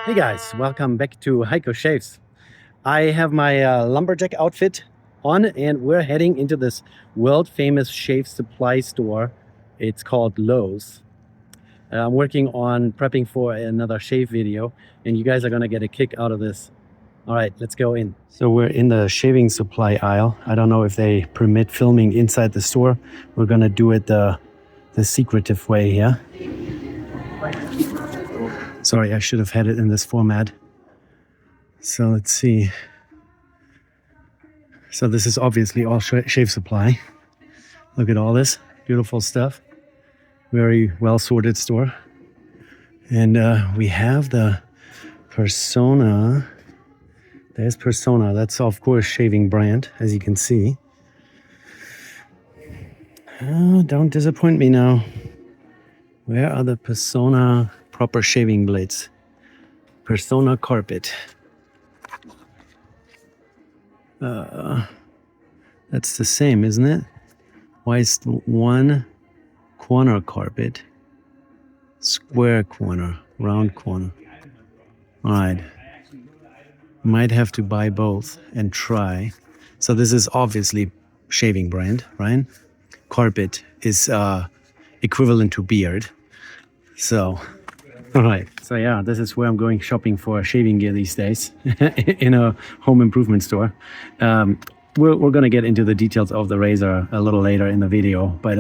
Hey guys, welcome back to Heiko Shaves. I have my lumberjack outfit on and we're heading into this world famous shave supply store. It's called Lowe's. I'm working on prepping for another shave video and you guys are gonna get a kick out of this. All right, let's go in. So we're in the shaving supply aisle. I don't know if they permit filming inside the store. We're gonna do it the secretive way here. Sorry, I should have had it in this format. So let's see. So this is obviously all shave supply. Look at all this beautiful stuff. Very well sorted store. And we have the Personna. There's Personna. That's of course shaving brand, as you can see. Oh, don't disappoint me now. Where are the Personna proper shaving blades? Personna carpet. That's the same, isn't it? Why is one corner carpet? Square corner, round corner. All right. Might have to buy both and try. So this is obviously shaving brand, right? Carpet is equivalent to beard. So, all right. So yeah, this is where I'm going shopping for shaving gear these days in a home improvement store. We're going to get into the details of the razor a little later in the video. But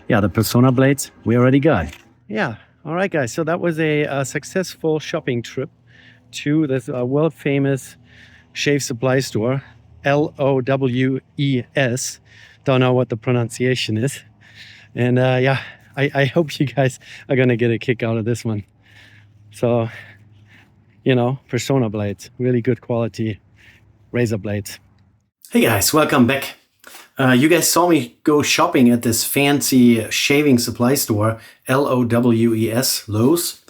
yeah, the Personna Blades, we already got. Yeah. All right, guys. So that was a successful shopping trip to this world famous shave supply store, Lowes. Don't know what the pronunciation is. And yeah, I hope you guys are going to get a kick out of this one. So, you know, Personna Blades, really good quality razor blades. Hey guys, welcome back. You guys saw me go shopping at this fancy shaving supply store, Lowes, Lowe's.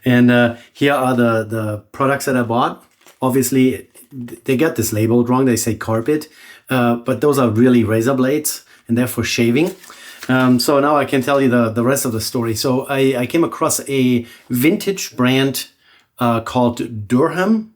And here are the products that I bought. Obviously, they get this labeled wrong. They say carpet, but those are really razor blades and they're for shaving. So now I can tell you the rest of the story. So I came across a vintage brand called Durham.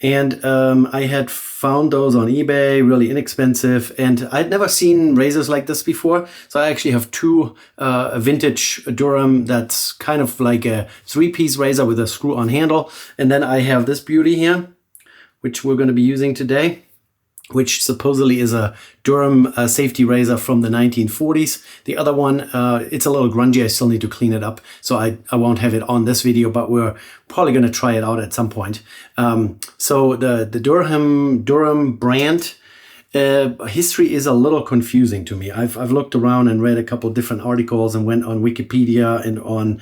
And I had found those on eBay, really inexpensive. And I'd never seen razors like this before. So I actually have two vintage Durham that's kind of like a three-piece razor with a screw-on handle. And then I have this beauty here, which we're going to be using today, which supposedly is a Durham safety razor from the 1940s. The other one, it's a little grungy. I still need to clean it up. So I won't have it on this video, but we're probably going to try it out at some point. So the Durham brand history is a little confusing to me. I've looked around and read a couple different articles and went on Wikipedia and on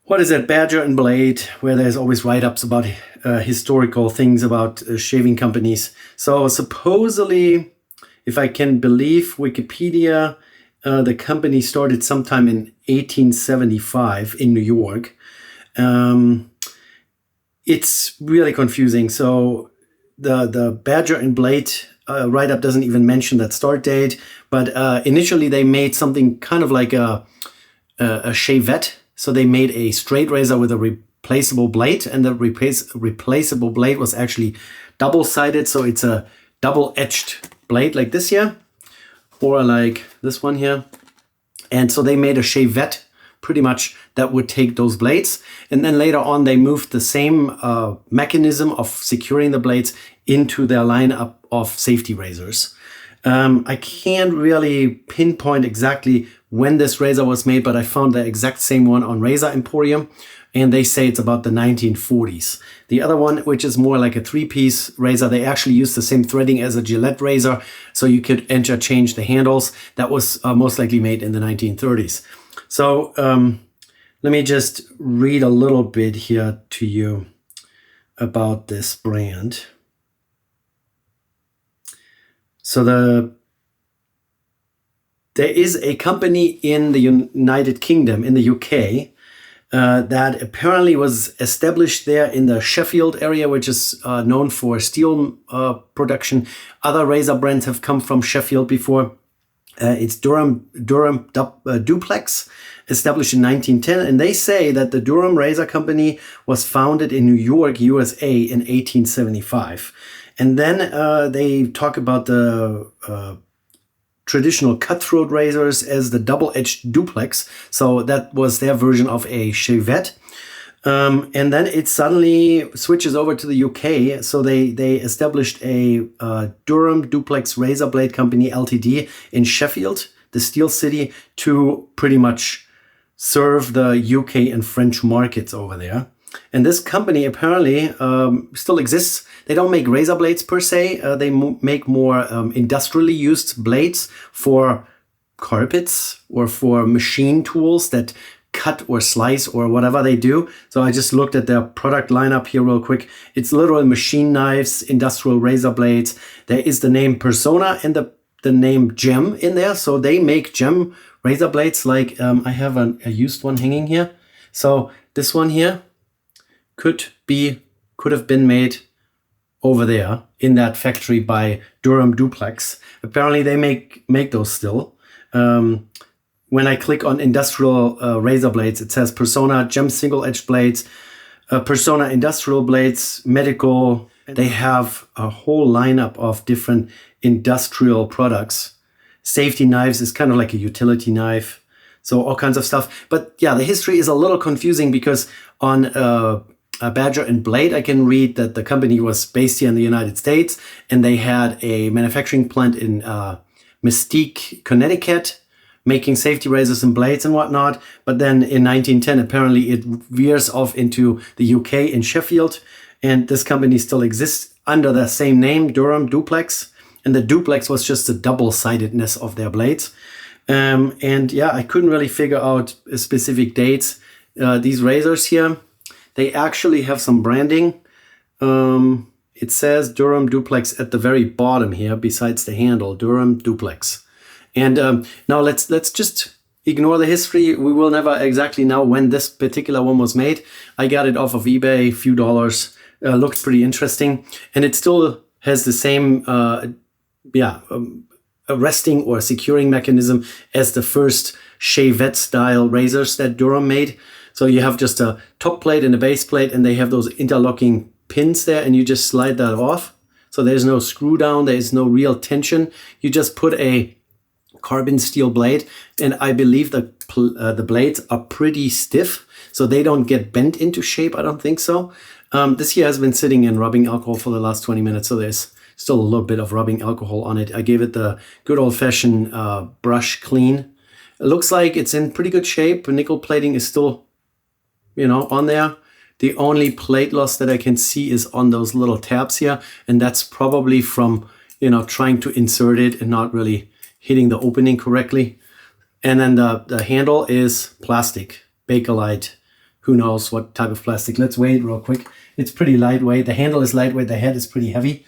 what is it, Badger and Blade, where there's always write-ups about historical things about shaving companies. So supposedly, if I can believe Wikipedia, the company started sometime in 1875 in New York. It's really confusing. So the Badger and Blade write-up doesn't even mention that start date, but initially they made something kind of like a shavette. So they made a straight razor with a replaceable blade, and the replaceable blade was actually double-sided. So it's a double-edged blade like this here, or like this one here. And so they made a shavette pretty much that would take those blades. And then later on, they moved the same mechanism of securing the blades into their lineup of safety razors. I can't really pinpoint exactly when this razor was made, but I found the exact same one on Razor Emporium, and they say it's about the 1940s. The other one, which is more like a three-piece razor, they actually use the same threading as a Gillette razor, so you could interchange the handles. That was most likely made in the 1930s. So let me just read a little bit here to you about this brand. So there is a company in the United Kingdom, in the UK, that apparently was established there in the Sheffield area, which is known for steel production. Other razor brands have come from Sheffield before. It's Durham-Duplex, established in 1910. And they say that the Durham Razor Company was founded in New York, USA in 1875. And then they talk about the traditional cutthroat razors as the double-edged duplex. So that was their version of a chevette. And then it suddenly switches over to the UK. So they established a Durham-Duplex Razor Blade Company Ltd. in Sheffield, the Steel City, to pretty much serve the UK and French markets over there. And this company apparently still exists. They don't make razor blades per se. They make more industrially used blades for carpets or for machine tools that cut or slice or whatever they do. So I just looked at their product lineup here real quick. It's literal machine knives, industrial razor blades. There is the name Personna and the name Gem in there. So they make Gem razor blades. Like I have a used one hanging here. So this one here could have been made over there in that factory by Durham-Duplex. Apparently they make those still. When I click on industrial razor blades, it says Personna Gem single-edged blades, Personna industrial blades, medical. They have a whole lineup of different industrial products. Safety knives is kind of like a utility knife. So all kinds of stuff. But yeah, the history is a little confusing because on Badger and Blade, I can read that the company was based here in the United States and they had a manufacturing plant in Mesquite, Connecticut, making safety razors and blades and whatnot. But then in 1910, apparently it veers off into the UK in Sheffield. And this company still exists under the same name, Durham-Duplex. And the duplex was just the double-sidedness of their blades. And yeah, I couldn't really figure out specific dates. These razors here, they actually have some branding. It says Durham-Duplex at the very bottom here, besides the handle, Durham-Duplex. And now let's just ignore the history. We will never exactly know when this particular one was made. I got it off of eBay, a few dollars. Looked pretty interesting. And it still has the same arresting or securing mechanism as the first chevette style razors that Durham made. So you have just a top plate and a base plate, and they have those interlocking pins there, and you just slide that off. So there's no screw down, there's no real tension. You just put a carbon steel blade, and I believe the blades are pretty stiff, so they don't get bent into shape. I don't think so. This here has been sitting in rubbing alcohol for the last 20 minutes, so there's still a little bit of rubbing alcohol on it. I gave it the good old-fashioned brush clean. It looks like it's in pretty good shape. Nickel plating is still, on there. The only plate loss that I can see is on those little tabs here, and that's probably from, trying to insert it and not really hitting the opening correctly. And then the handle is plastic, Bakelite. Who knows what type of plastic. Let's weigh it real quick. It's pretty lightweight. The handle is lightweight. The head is pretty heavy.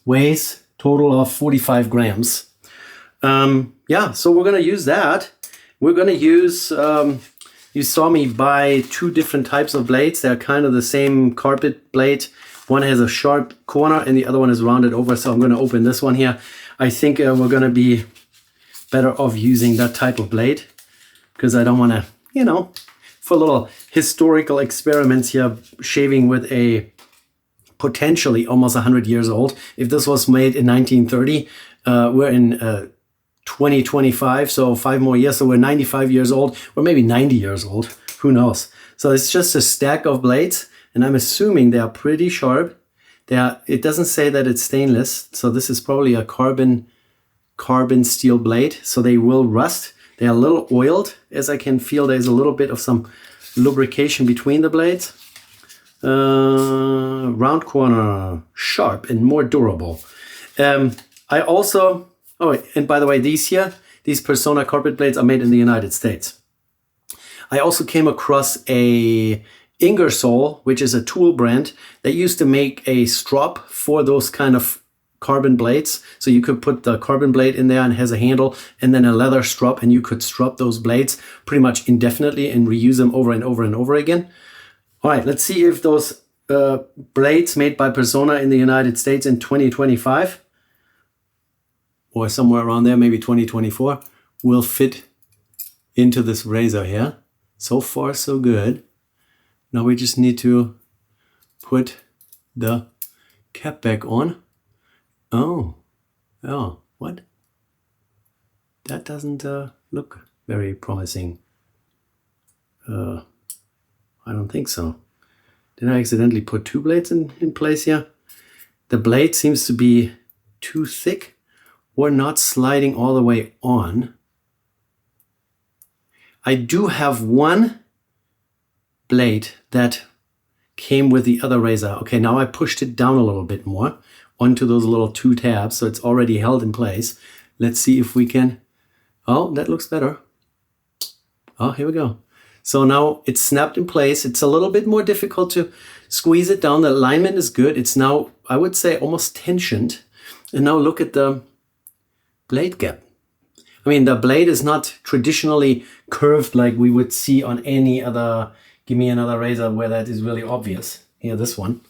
Weighs total of 45 grams. So we're going to use that. We're going to use, you saw me buy two different types of blades. They're kind of the same carpet blade. One has a sharp corner and the other one is rounded over. So I'm going to open this one here. I think we're going to be better off using that type of blade because I don't want to, for little historical experiments here, shaving with a potentially almost 100 years old. If this was made in 1930, we're in 2025, so 5 more years, so we're 95 years old, or maybe 90 years old, who knows. So it's just a stack of blades, and I'm assuming they are pretty sharp. It doesn't say that it's stainless, so this is probably a carbon steel blade, so they will rust. They're a little oiled, as I can feel there's a little bit of some lubrication between the blades. Round corner, sharp and more durable. I also, and by the way, these Personna carpet blades are made in the United States. I also came across a Ingersoll, which is a tool brand that used to make a strop for those kind of carbon blades. So you could put the carbon blade in there and it has a handle and then a leather strop, and you could strop those blades pretty much indefinitely and reuse them over and over and over again. All right, let's see if those blades made by Personna in the United States in 2025 or somewhere around there, maybe 2024, will fit into this razor here. So far, so good. Now we just need to put the cap back on. Oh, what? That doesn't look very promising. I don't think so. Did I accidentally put two blades in place here? The blade seems to be too thick or not sliding all the way on. I do have one blade that came with the other razor. Okay, now I pushed it down a little bit more onto those little two tabs, so it's already held in place. Let's see if we can... Oh, that looks better. Oh, here we go. So now it's snapped in place. It's a little bit more difficult to squeeze it down. The alignment is good. It's now, I would say, almost tensioned. And now look at the blade gap. I mean, the blade is not traditionally curved like we would see on any other, give me another razor where that is really obvious. Here, this one.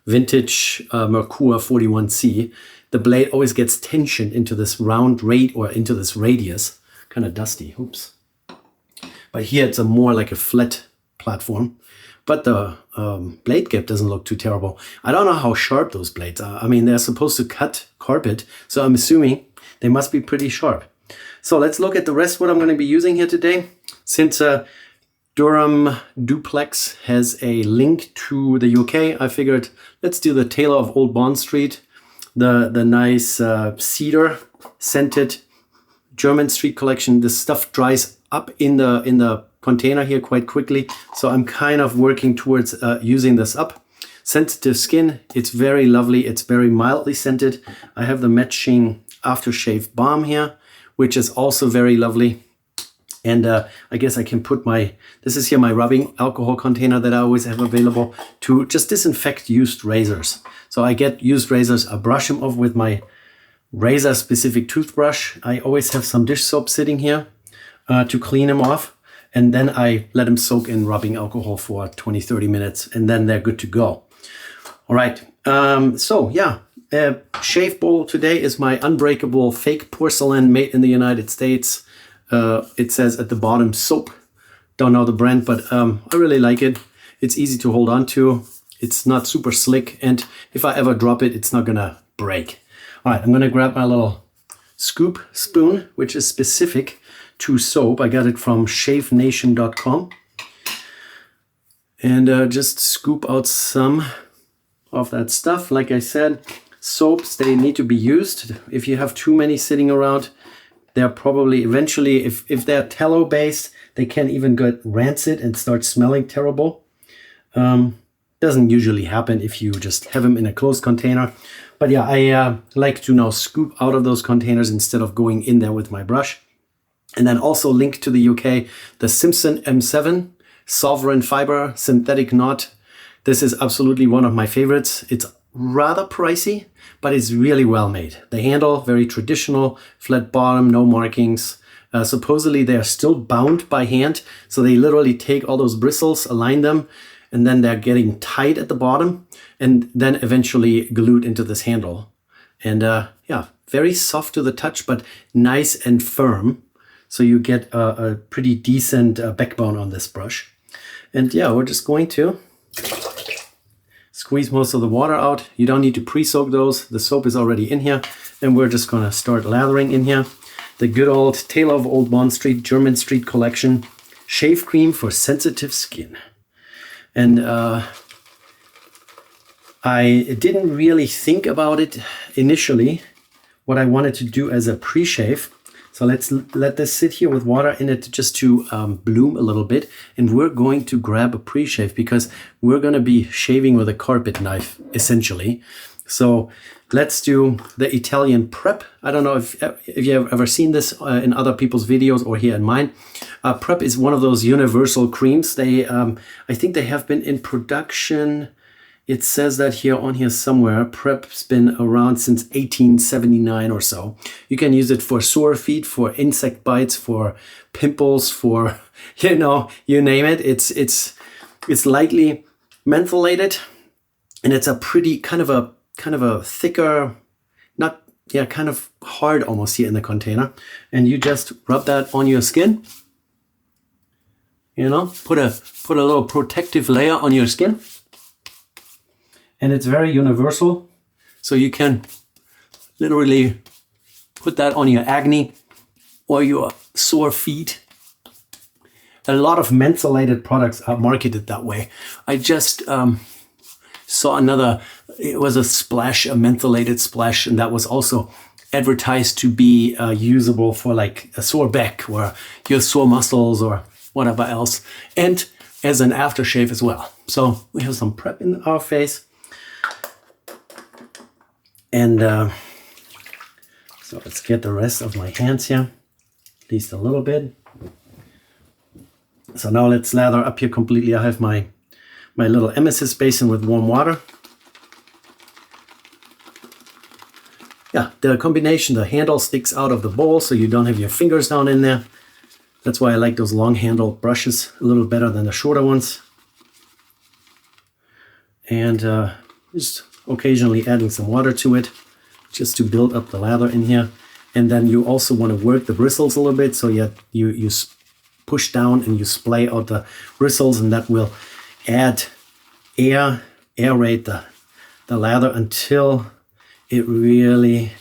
Vintage Merkur 41C. The blade always gets tensioned into this round or into this radius. Kind of dusty, oops. But here it's more like a flat platform. But the blade gap doesn't look too terrible. I don't know how sharp those blades are. I mean, they're supposed to cut carpet, so I'm assuming they must be pretty sharp. So let's look at the rest what I'm going to be using here today. Since Durham-Duplex has a link to the UK, I figured let's do the Tailor of Old Bond Street, the nice cedar scented German street collection. This stuff dries up in the container here quite quickly, so I'm kind of working towards using this up. Sensitive skin, it's very lovely, it's very mildly scented. I have the matching aftershave balm here, which is also very lovely. And I guess I can put this is here my rubbing alcohol container that I always have available to just disinfect used razors. So I get used razors, I brush them off with my razor specific toothbrush. I always have some dish soap sitting here to clean them off. And then I let them soak in rubbing alcohol for 20-30 minutes, and then they're good to go. All right, so yeah, shave bowl today is my unbreakable fake porcelain made in the United States. It says at the bottom soap. Don't know the brand, but I really like it. It's easy to hold on to. It's not super slick, and if I ever drop it, it's not gonna break. All right, I'm gonna grab my little scoop spoon, which is specific to soap. I got it from shavenation.com. And just scoop out some of that stuff. Like I said, soaps, they need to be used. If you have too many sitting around, they're probably eventually, if they're tallow based, they can even get rancid and start smelling terrible. Doesn't usually happen if you just have them in a closed container. But yeah, I like to now scoop out of those containers instead of going in there with my brush. And then also linked to the UK, the Simpson M7 Sovereign Fiber Synthetic Knot. This is absolutely one of my favorites. It's rather pricey, but it's really well made. The handle, very traditional, flat bottom, no markings. Supposedly they are still bound by hand. So they literally take all those bristles, align them, and then they're getting tight at the bottom and then eventually glued into this handle. And yeah, very soft to the touch, but nice and firm. So you get a pretty decent backbone on this brush. And yeah, we're just going to squeeze most of the water out. You don't need to pre-soak those. The soap is already in here. And we're just going to start lathering in here. The good old Tailor of Old Bond Street German Street Collection Shave Cream for Sensitive Skin. And I didn't really think about it initially, what I wanted to do as a pre-shave. So let's let this sit here with water in it just to bloom a little bit. And we're going to grab a pre-shave because we're going to be shaving with a carpet knife, essentially. So let's do the Italian Prep. I don't know if you have ever seen this in other people's videos or here in mine. Prep is one of those universal creams. They, I think they have been in production. It says that here on here somewhere. Prep's been around since 1879 or so. You can use it for sore feet, for insect bites, for pimples, for, you know, you name it. It's lightly mentholated, and it's a pretty kind of a thicker, not yeah, kind of hard almost here in the container. And you just rub that on your skin. You know, put a little protective layer on your skin. And it's very universal. So you can literally put that on your acne or your sore feet. A lot of mentholated products are marketed that way. I just saw another, it was a splash, a mentholated splash, and that was also advertised to be usable for like a sore back or your sore muscles or whatever else, and as an aftershave as well. So we have some prep in our face. And so let's get the rest of my hands here, at least a little bit. So now let's lather up here completely. I have my little emesis basin with warm water. Yeah, the combination, the handle sticks out of the bowl so you don't have your fingers down in there. That's why I like those long handled brushes a little better than the shorter ones. And just occasionally adding some water to it just to build up the lather in here. And then you also want to work the bristles a little bit, so you push down and you splay out the bristles, and that will add aerate the lather until it really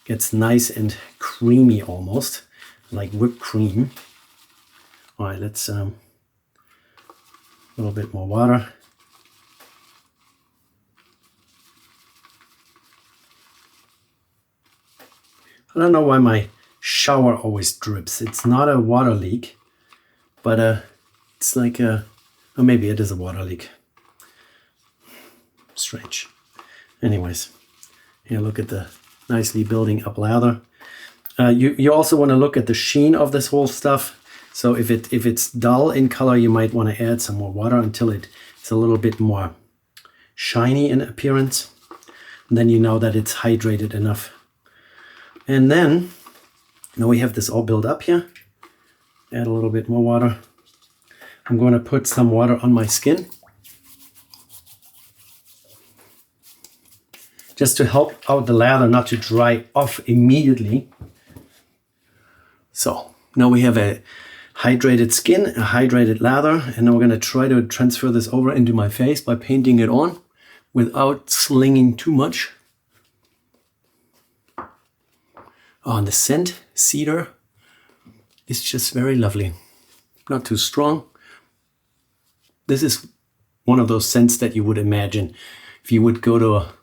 gets nice and creamy, almost like whipped cream. All right, let's a little bit more water. I don't know why my shower always drips. It's not a water leak, but it's like or maybe it is a water leak. Strange. Anyways, here, look at the nicely building up lather. You also want to look at the sheen of this whole stuff. So if it's dull in color, you might want to add some more water until it's a little bit more shiny in appearance. And then you know that it's hydrated enough. And then, now we have this all built up here. Add a little bit more water. I'm going to put some water on my skin, just to help out the lather not to dry off immediately. So now we have a hydrated skin, a hydrated lather, and now we're going to try to transfer this over into my face by painting it on without slinging too much. Oh, and the scent, cedar, is just very lovely. Not too strong. This is one of those scents that you would imagine if you would go to a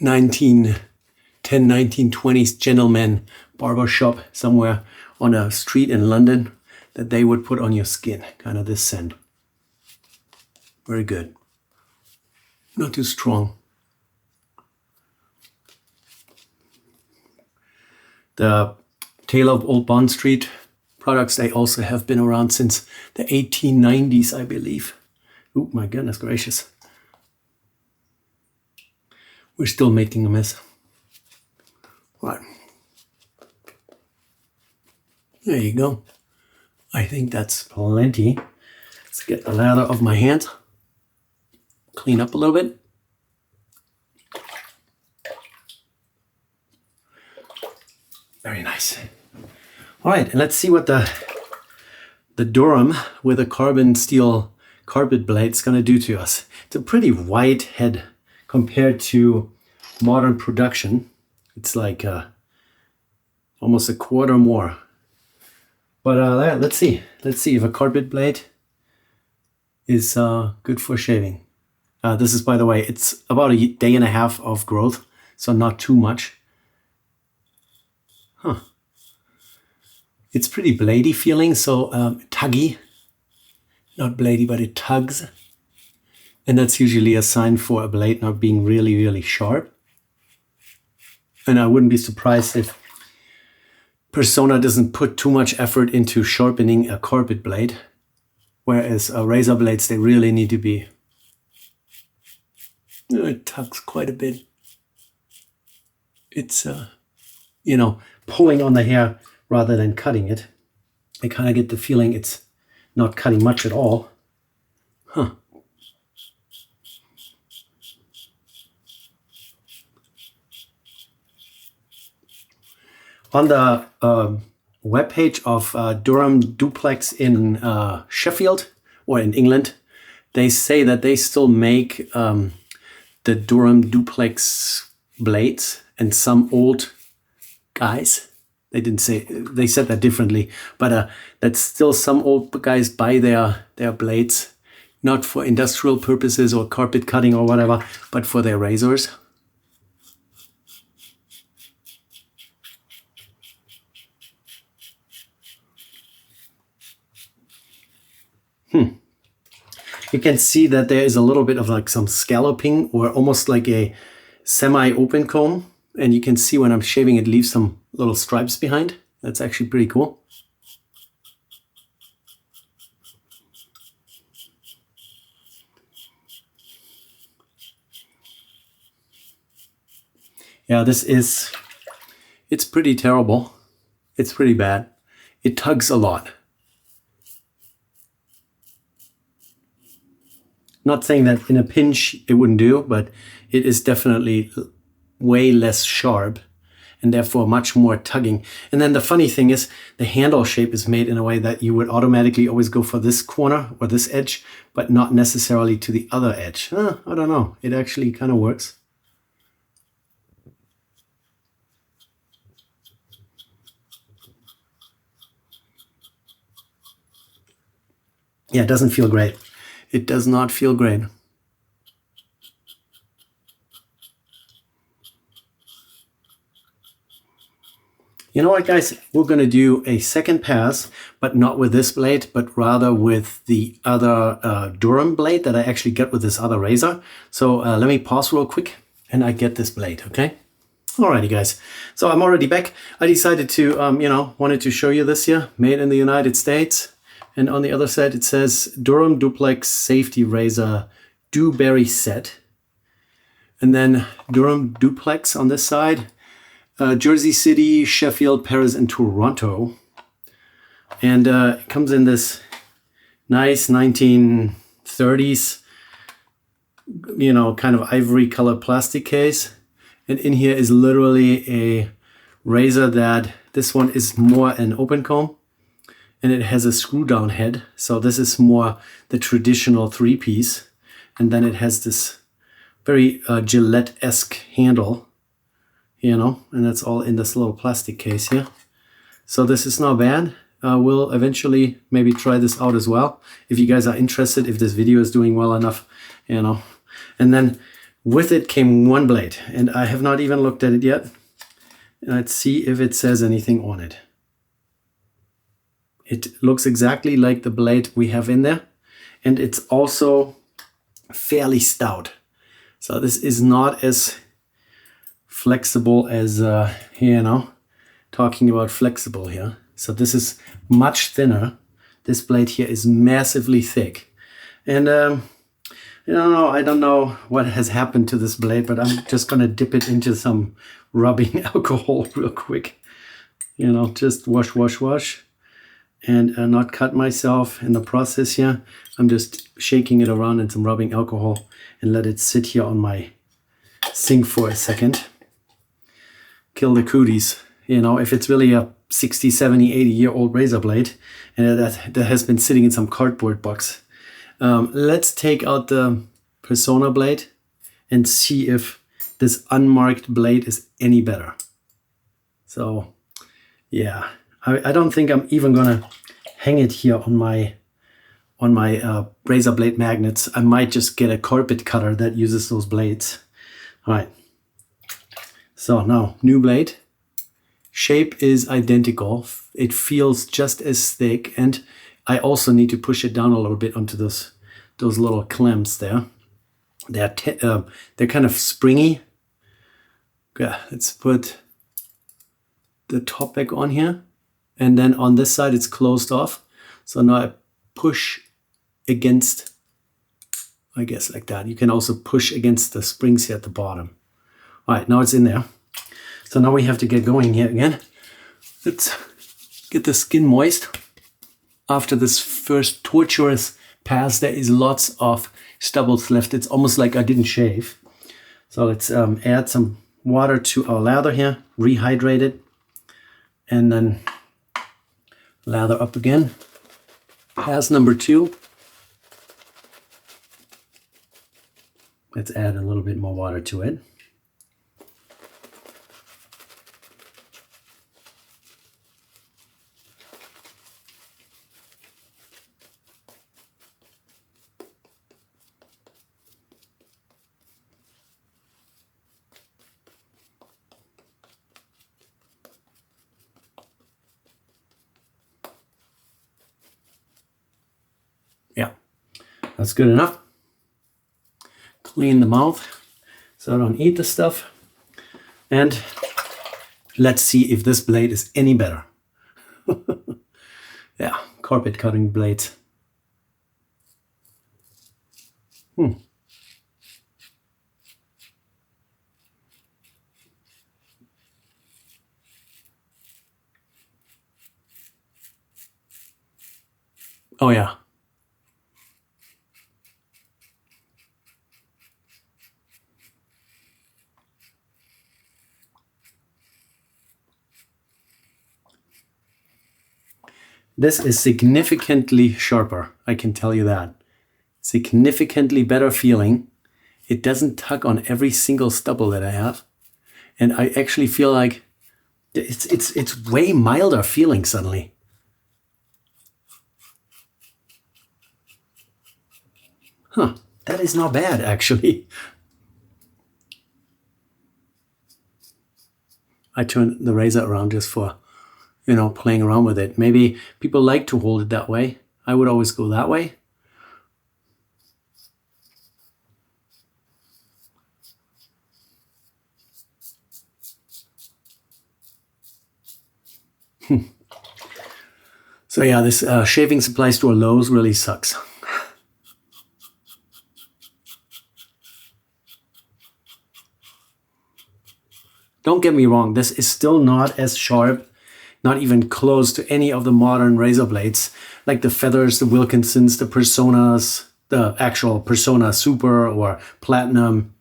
1920s gentleman barber shop somewhere on a street in London, that they would put on your skin, kind of this scent. Very good. Not too strong. The Tale of Old Bond Street products, they also have been around since the 1890s, I believe. Oh my goodness gracious. We're still making a mess. Right. There you go. I think that's plenty. Let's get the lather off my hands. Clean up a little bit. Very nice. All right, and let's see what the Durham with a carbon steel carpet blade is going to do to us. It's a pretty wide head compared to modern production. It's like almost a quarter more. But let's see. Let's see if a carpet blade is good for shaving. This is, by the way, it's about a day and a half of growth, so not too much. Huh. It's pretty bladey feeling, so tuggy. Not bladey, but it tugs. And that's usually a sign for a blade not being really, really sharp. And I wouldn't be surprised if Personna doesn't put too much effort into sharpening a carpet blade, whereas razor blades, they really need to be. It tugs quite a bit. It's, pulling on the hair rather than cutting it. I kind of get the feeling it's not cutting much at all. Huh. On the webpage of Durham-Duplex in Sheffield, or in England, they say that they still make the Durham-Duplex blades, and some old guys, they said that differently, but that still some old guys buy their blades, not for industrial purposes or carpet cutting or whatever, but for their razors. You can see that there is a little bit of like some scalloping, or almost like a semi-open comb. And you can see when I'm shaving, it leaves some little stripes behind. That's actually pretty cool. Yeah, it's pretty terrible. It's pretty bad. It tugs a lot. Not saying that in a pinch it wouldn't do, but it is definitely way less sharp and therefore much more tugging. And then the funny thing is the handle shape is made in a way that you would automatically always go for this corner or this edge, but not necessarily to the other edge. I don't know. It actually kind of works. Yeah, it doesn't feel great. It does not feel great. You know what, guys? We're going to do a second pass, but not with this blade, but rather with the other Durham blade that I actually got with this other razor. So let me pause real quick and I get this blade, okay? Alrighty, guys. So I'm already back. I decided to, wanted to show you this here, made in the United States. And on the other side, it says Durham-Duplex Safety Razor Dewberry Set. And then Durham-Duplex on this side. Jersey City, Sheffield, Paris, and Toronto. And it comes in this nice 1930s, kind of ivory colored plastic case. And in here is literally a razor that, this one is more an open comb. And it has a screw down head. So this is more the traditional 3-piece. And then it has this very Gillette-esque handle. And that's all in this little plastic case here. So this is not bad. We'll eventually maybe try this out as well, if you guys are interested, if this video is doing well enough, And then with it came one blade, and I have not even looked at it yet. Let's see if it says anything on it. It looks exactly like the blade we have in there, and it's also fairly stout. So this is not as flexible as, talking about flexible here. So this is much thinner. This blade here is massively thick. And, I don't know what has happened to this blade, but I'm just going to dip it into some rubbing alcohol real quick. Just wash, wash, wash. And not cut myself in the process here. I'm just shaking it around in some rubbing alcohol and let it sit here on my sink for a second. Kill the cooties. If it's really a 60, 70, 80-year-old razor blade and that has been sitting in some cardboard box. Let's take out the Personna blade and see if this unmarked blade is any better. So, yeah. I don't think I'm even gonna hang it here on my razor blade magnets. I might just get a carpet cutter that uses those blades. All right. So now, new blade. Shape is identical. It feels just as thick, and I also need to push it down a little bit onto those little clamps there. They're kind of springy. Yeah, let's put the top back on here. And then on this side, it's closed off. So now I push against, I guess like that. You can also push against the springs here at the bottom. All right, now it's in there. So now we have to get going here again. Let's get the skin moist. After this first torturous pass, there is lots of stubbles left. It's almost like I didn't shave. So let's add some water to our lather here, rehydrate it. and then lather up again. Pass number 2. Let's add a little bit more water to it. Yeah, that's good enough. Clean the mouth so I don't eat the stuff. And let's see if this blade is any better. Yeah, carpet cutting blades. Oh yeah. This is significantly sharper, I can tell you that. Significantly better feeling. It doesn't tug on every single stubble that I have. And I actually feel like it's way milder feeling suddenly. Huh, that is not bad actually. I turn the razor around just for, you know, playing around with it. Maybe people like to hold it that way. I would always go that way. So yeah, this shaving supply store Lowe's really sucks. Don't get me wrong, this is still not as sharp, not even close to any of the modern razor blades, like the Feathers, the Wilkinsons, the Personas, the actual Persona Super or Platinum,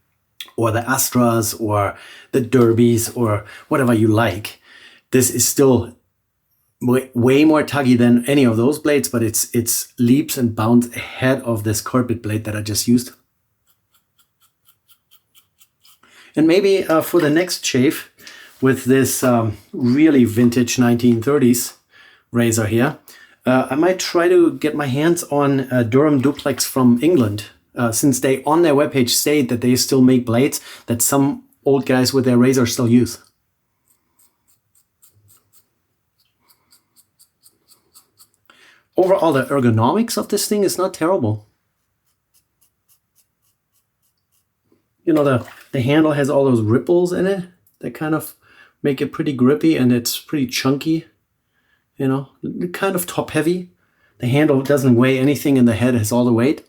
or the Astras, or the Derbies, or whatever you like. This is still way more tuggy than any of those blades, but it's leaps and bounds ahead of this carpet blade that I just used. And maybe for the next shave with this really vintage 1930s razor here, I might try to get my hands on Durham-Duplex from England, since they on their webpage state that they still make blades that some old guys with their razor still use. Overall, the ergonomics of this thing is not terrible. You know, the handle has all those ripples in it that kind of make it pretty grippy, and it's pretty chunky, you know, kind of top heavy. The handle doesn't weigh anything and the head has all the weight.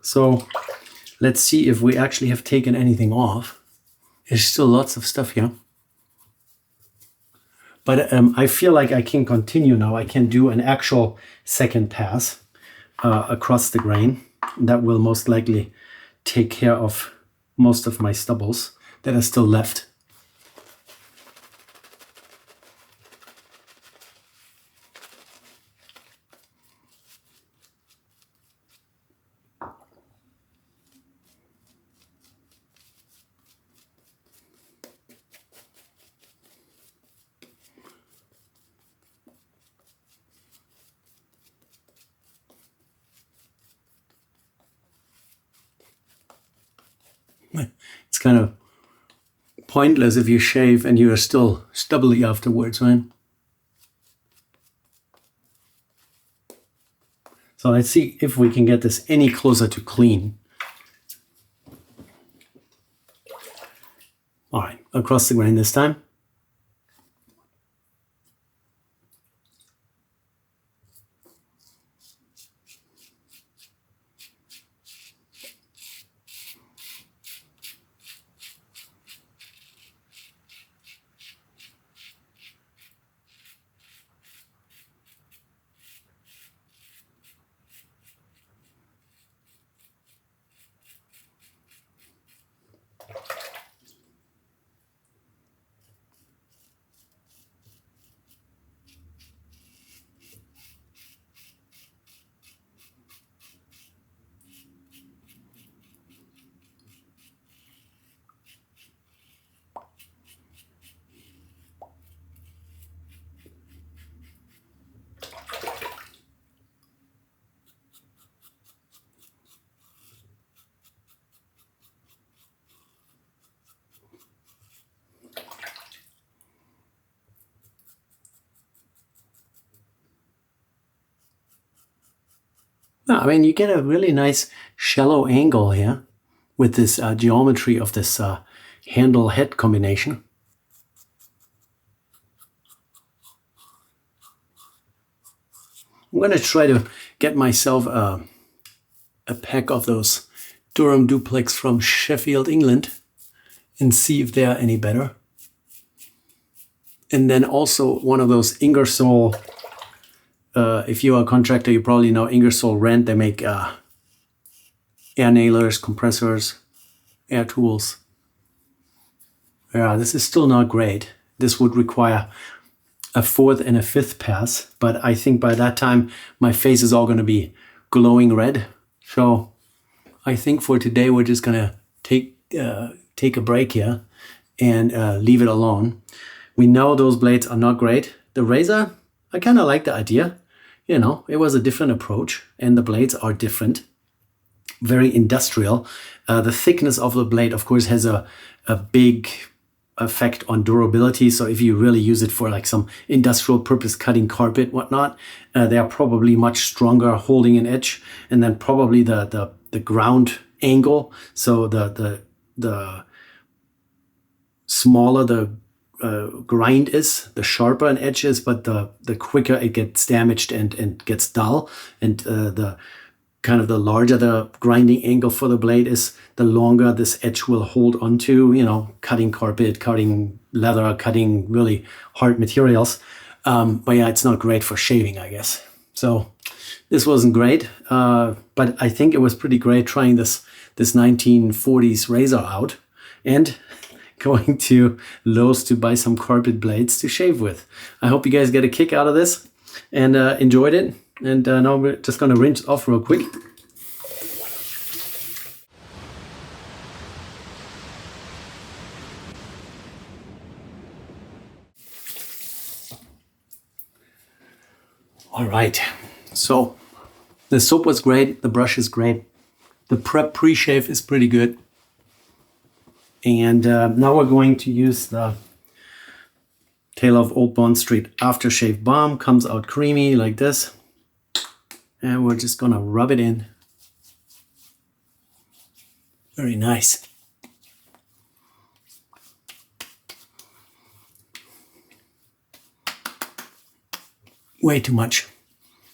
So let's see if we actually have taken anything off. There's still lots of stuff here. But I feel like I can continue now. I can do an actual second pass across the grain. That will most likely take care of most of my stubbles that are still left. It's kind of pointless if you shave and you are still stubbly afterwards, right? So let's see if we can get this any closer to clean. All right, across the grain this time. I mean, you get a really nice shallow angle here with this geometry of this handle head combination. I'm going to try to get myself a pack of those Durham-Duplex from Sheffield, England, and see if they are any better. And then also one of those Ingersoll, if you are a contractor, you probably know Ingersoll Rent. They make air nailers, compressors, air tools. Yeah, this is still not great. This would require a 4th and a 5th pass, but I think by that time my face is all going to be glowing red. So I think for today we're just going to take a break here and leave it alone. We know those blades are not great. The Razor, I kind of like the idea. You know, it was a different approach and the blades are different. Very industrial. The thickness of the blade, of course, has a big effect on durability. So if you really use it for like some industrial purpose, cutting carpet, whatnot, they are probably much stronger holding an edge. And then probably the ground angle. So the smaller the grind is, the sharper an edge is, but the quicker it gets damaged and gets dull. And the larger the grinding angle for the blade is, the longer this edge will hold onto, you know, cutting carpet, cutting leather, cutting really hard materials. But yeah, it's not great for shaving, I guess. So this wasn't great, but I think it was pretty great trying this 1940s Razor out and going to Lowe's to buy some carpet blades to shave with. I hope you guys get a kick out of this and enjoyed it. And now we're just going to rinse off real quick. All right, so the soap was great, the brush is great, the prep pre-shave is pretty good. And now we're going to use the Taylor of Old Bond Street Aftershave Balm. Comes out creamy like this. And we're just gonna rub it in. Very nice. Way too much.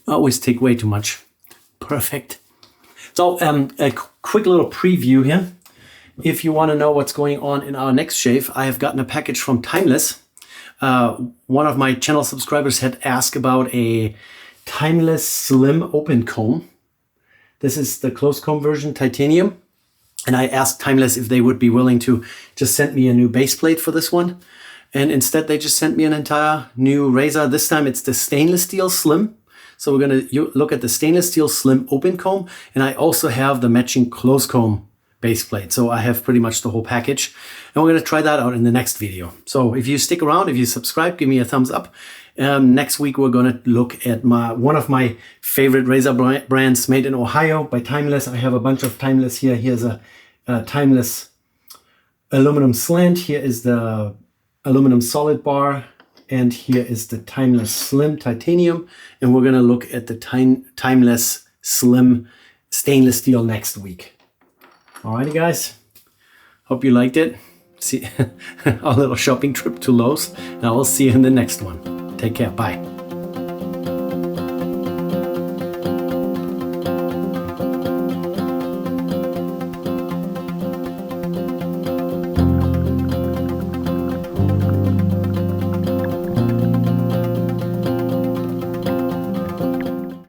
I always take way too much. Perfect. So a quick little preview here. If you want to know what's going on in our next shave, I have gotten a package from Timeless. One of my channel subscribers had asked about a Timeless Slim Open Comb. This is the closed comb version, titanium. And I asked Timeless if they would be willing to just send me a new base plate for this one. And instead they just sent me an entire new razor. This time it's the stainless steel Slim. So we're going to look at the stainless steel Slim Open Comb. And I also have the matching closed comb base plate. So I have pretty much the whole package. And we're going to try that out in the next video. So if you stick around, if you subscribe, give me a thumbs up. Next week, we're going to look at one of my favorite razor brands made in Ohio by Timeless. I have a bunch of Timeless here. Here's a Timeless aluminum slant. Here is the aluminum solid bar. And here is the Timeless Slim titanium. And we're going to look at the Timeless Slim stainless steel next week. Alrighty, guys. Hope you liked it. See our little shopping trip to Lowe's. And I will see you in the next one. Take care. Bye.